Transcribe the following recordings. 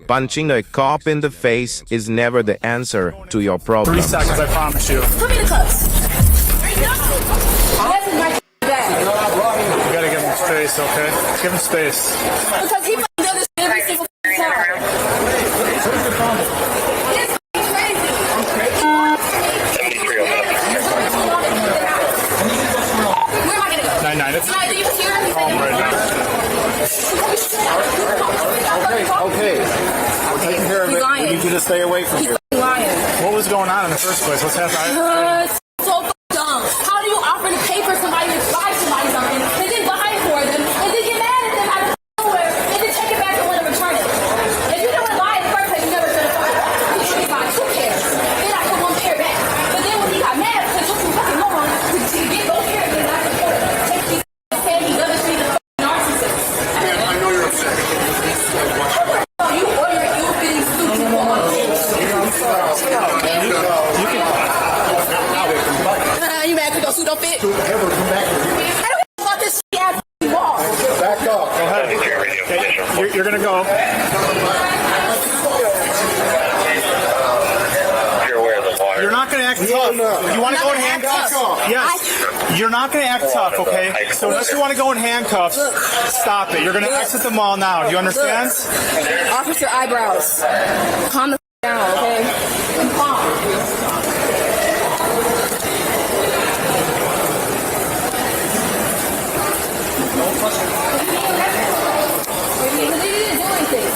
Punching a cop in the face is never the answer to your problem. 3 seconds, I promise you. Put me in the cuffs. That's in my bag. You gotta give him space, okay? Give him space. Because he does this every single time. It's crazy. Where am I gonna go? 9-9. It's Can I leave here? right now. Okay. We're taking care of it. lying. We need you to stay away from here. He's lying. What was going on in the first place? What's happening? It's so dumb. How do you offer to pay for somebody to buy somebody something and then lie for them and then get mad at them out of nowhere and then take it back and want to return it? If you don't lie in the first place, you never should have thought that. You should have bought 2 pairs. Then I put 1 pair back. But then when he got mad because it took too fucking long to get those pairs, then I could take these saying he doesn't see the fucking narcissist. I know you're upset. You order it, you'll be stupid woman. You mad because your suit don't fit? I don't know about this shit ass wall. Back up. Go ahead. Okay, you're gonna go. You're aware of the water. You're not gonna act tough. You want to go in handcuffs? Yes. You're not gonna act tough, okay? So unless you want to go in handcuffs, stop it. You're gonna exit the mall now. Do you understand? Officer eyebrows. Calm the down, okay? I'm calm. He didn't do anything.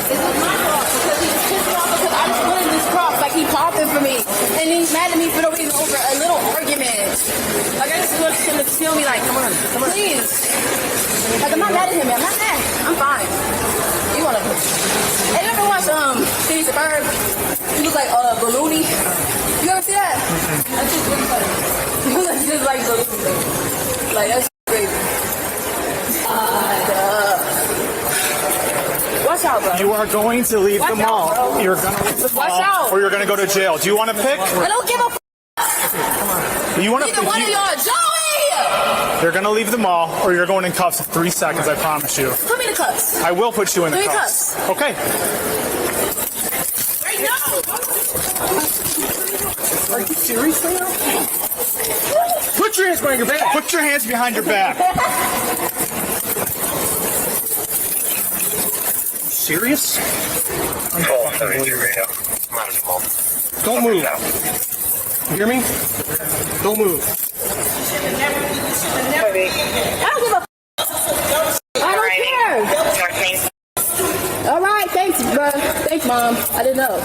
It was my fault because he was pissed off because I was putting this cross like he popping for me. And he's mad at me for no reason over a little argument. Like I just want him to feel me like, come on, please. Like I'm not mad at him, man. I'm not mad. I'm fine. You wanna Hey, you ever watch Phineas and Ferb? He looks like Balloony. You ever see that? That's just really funny. He looks just like Balloony. Like that's crazy. Watch out, bro. You are going to leave the mall. Out, You're gonna leave the Watch mall, out. or you're gonna go to jail. Do you want to pick? I don't give a f***. You want to? Neither one of y'all. Joey! You're gonna leave the mall, or you're going in cuffs in 3 seconds. I promise you. Put me in the cuffs. I will put you in the Put me in cuffs. Okay. Right now. Are you serious right now? Put your hands behind your back. Put your hands behind your back. Serious? 1272 radio. I'm out of the mall. Don't move. You hear me? Don't move. I don't give a f***. I don't care. All right, thanks, bro. Thanks, Mom. I didn't know.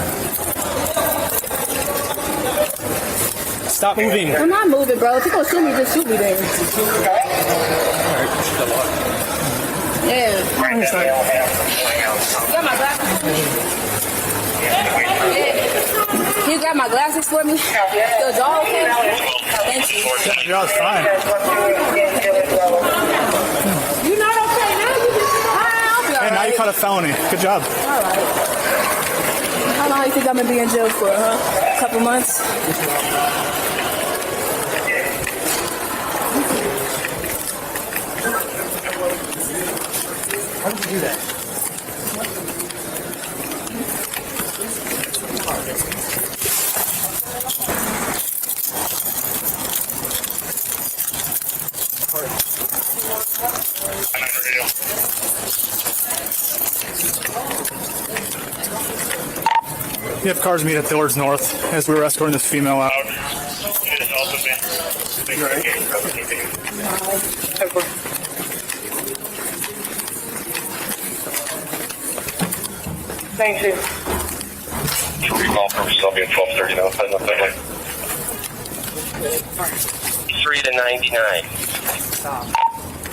Stop moving. I'm not moving, bro. If you're gonna shoot me, just shoot me then. Yeah. You got my glasses? Yeah. You got my glasses for me? Your jaw okay? Thank you. Yeah, it's fine. You're not okay now? You just, I'll be all Hey, now you right. caught a felony. Good job. All right. How long do you think I'm gonna be in jail for, huh? A couple months? How did you do that? We have cars meet at Dillard's North as we were escorting this female out. Thank you. Call from Sylvia 1230 now. Heading up that way. 3 to 99.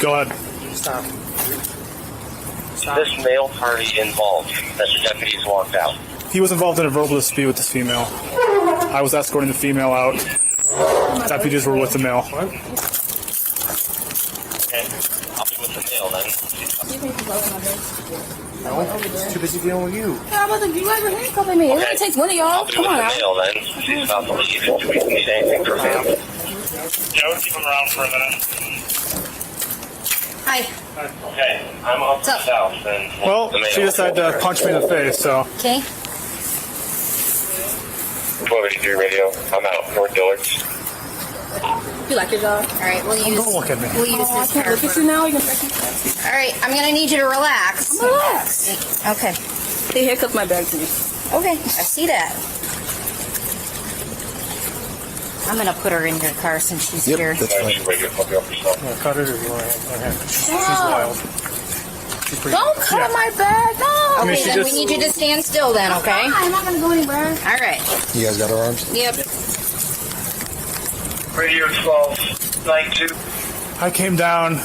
Go ahead. Stop. This male party involved as the deputies walked out. He was involved in a verbal dispute with this female. I was escorting the female out. Deputies were with the male. Okay. I'll be with the male then. No, he's too busy dealing with you. How about you guys are handcuffing me? It only takes one of y'all. I'll be Come with on the now. male then. She's about to leave. Do we need anything for him? Yeah, we'll keep him around for a minute. Hi. Okay, I'm up What's up? south, and Well, she decided to punch me in the face, so. Okay. 1283 radio. I'm out North Dillard's. You like your dog? All right. We'll use. Don't look at me. We'll use Oh, I this can't look card. at you now. You can All right. I'm gonna need you to relax. relax. Okay. They hiccuped my bag to me. Okay. I see that. I'm gonna put her in your car since she's here. She's ready to fuck you up yourself. Cut it or you want to She's wild. She's pretty. Don't cut my bag. No. Okay, she then just- we need you to stand still then, okay? I'm not gonna go anywhere. All right. You guys got our arms? Yep. Radio 1292. I came down.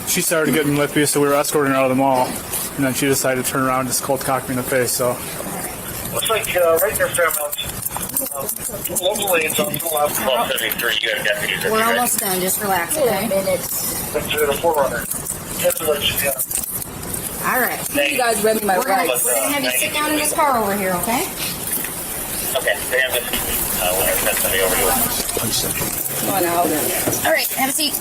She started getting lippy, so we were escorting her out of the mall. And then she decided to turn around and just cold cock me in the face, so. Looks like right near Fairmount. Locally, it's on 1273. You have deputies. We're almost done. Just relax, Wait a okay? minute. That's the Forerunner. That's the yeah. All right. You guys read me my We're gonna rights. have you sit down in this car over here, okay? Okay, they have this. When I send somebody over to it. Come on out. All right. Have a seat.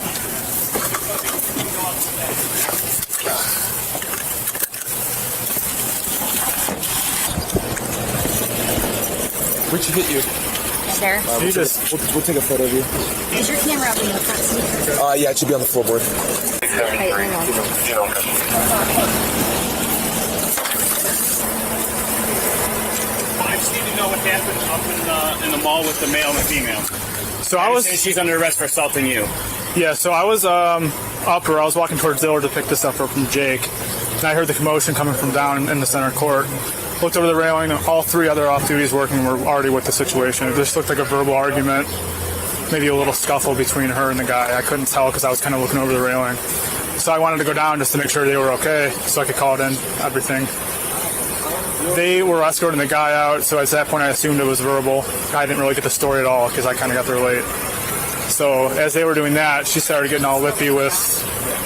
Where'd she hit you? There. You just. We'll take a photo of you. Is your camera up in the front seat? Yeah, it should be on the floorboard. 673. Hang on. You know, I just need to know what happened up in the mall with the male and the female. So I was. She's under arrest for assaulting you. Yeah, so I was up, or I was walking towards Dillard to pick this up from Jake, and I heard the commotion coming from down in the center court. Looked over the railing, and all three other off-duties working were already with the situation. It just looked like a verbal argument, maybe a little scuffle between her and the guy. I couldn't tell because I was kind of looking over the railing. So I wanted to go down just to make sure they were okay, so I could call it in, everything. They were escorting the guy out, so at that point I assumed it was verbal. I didn't really get the story at all because I kind of got there late. So as they were doing that, she started getting all lippy with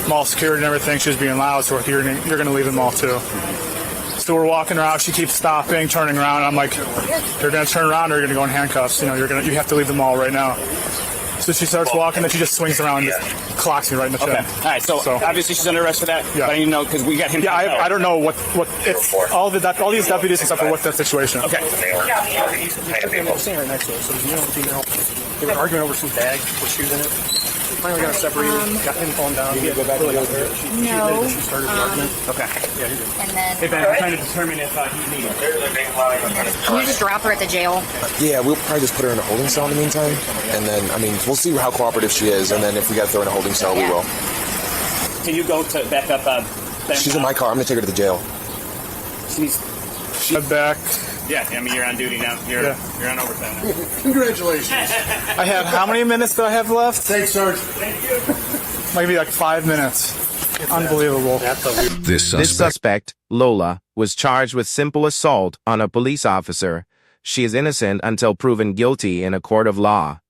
mall security and everything. She was being loud, so you're going to leave the mall too. So we're walking around. She keeps stopping, turning around. I'm like, you're going to turn around or you're going to go in handcuffs. You know, you have to leave the mall right now. So she starts walking, then she just swings around and just clocks me right in the chin. Okay. All right. So obviously she's under arrest for that. Yeah. But I need to know because we got him. Yeah, I don't know what it's all these deputies except for what's that situation. Okay. Sitting right next to her, so there's male and female. They were arguing over some bag with shoes in it. Finally got separated, got him falling down. He go back really hurt. No. She started the argument. Okay. Yeah, you're good. And then Hey Ben, I'm trying to determine if he's needed. there's a big line. can you just drop her at the jail? Yeah, we'll probably just put her in a holding cell in the meantime. And then, we'll see how cooperative she is. And then if we got to throw her in a holding cell, we Yeah. will. Can you go to back up? Ben? She's in my car. I'm going to take her to the jail. Head back. Yeah. I mean, you're on duty now. You're on overtime now. Congratulations. I have how many minutes do I have left? Thanks, Sarge. Maybe like 5 minutes. Unbelievable. This suspect, Lola, was charged with simple assault on a police officer. She is innocent until proven guilty in a court of law.